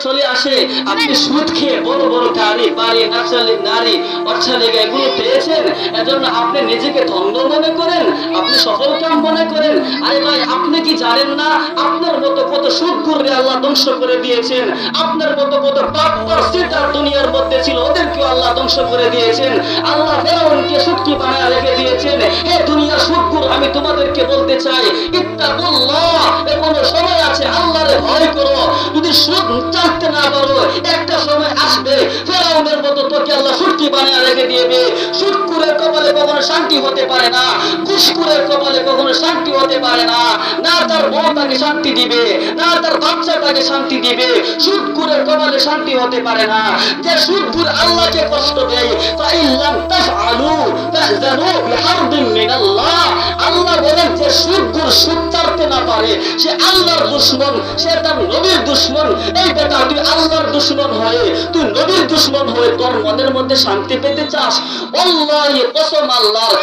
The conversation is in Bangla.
চলে আসে, আপনি সুদ খেয়ে বড় বড় গাড়ি বাড়ি নারী অট্টালিকা এগুলো পেয়েছেন, এজন্য আপনি নিজেকে ধন্য মনে করেন, আপনি সফল কাম মনে করেন। আরে ভাই, আপনি কি জানেন না আপনার মতো কত সুদখোররে আল্লাহ ধ্বংস করে দিয়েছেন? আপনার মতো কত বাটপার সিটার দুনিয়ার মধ্যে ছিল, ওদেরকেও আল্লাহ ধ্বংস করে দিয়েছেন। আল্লাহ ফেরাউনকে সুদকি বানায় রেখে দিয়েছেন। হে দুনিয়ার সুদখোর, আমি তোমাদেরকে বলতে চাই, ইত্তাকুল্লাহ, এখনো সময় আছে, আল্লাহরে ভয় করো। যদি সুদ চাইতে না পারো, একটা সময় আসবে ফেরাউনের মতো তোকে আল্লাহ সুদকি বানায় রেখে দিবে। সুদখোরের কপালে কখনো শান্তি হতে পারে না, ঘুষখোরের কপালে কখনো শান্তি হতে পারে না। না তার বউ তাকে শান্তি দিবে, না তার বাচ্চা তাকে শান্তি দিবে। সুদখোরের কপালে শান্তি হতে পারে না। যে সুদখোর আল্লাহকে কষ্ট দেয়, ফাইল্লাম তাফআলু ফাযনু বিহারবিন মিনাল্লাহ। আল্লাহ বলেন যে সুদখোর সুদ ছাড়তে না পারে, সে আল্লাহর দুশমন, সে তার নবীর দুশমন। এই বেটা, তুই আল্লাহর দুশমন হয়ে, তুই নবীর দুশমন হয়ে তোর মনের মধ্যে শান্তি পেতে চাস? আল্লাহ কসম আল্লাহর,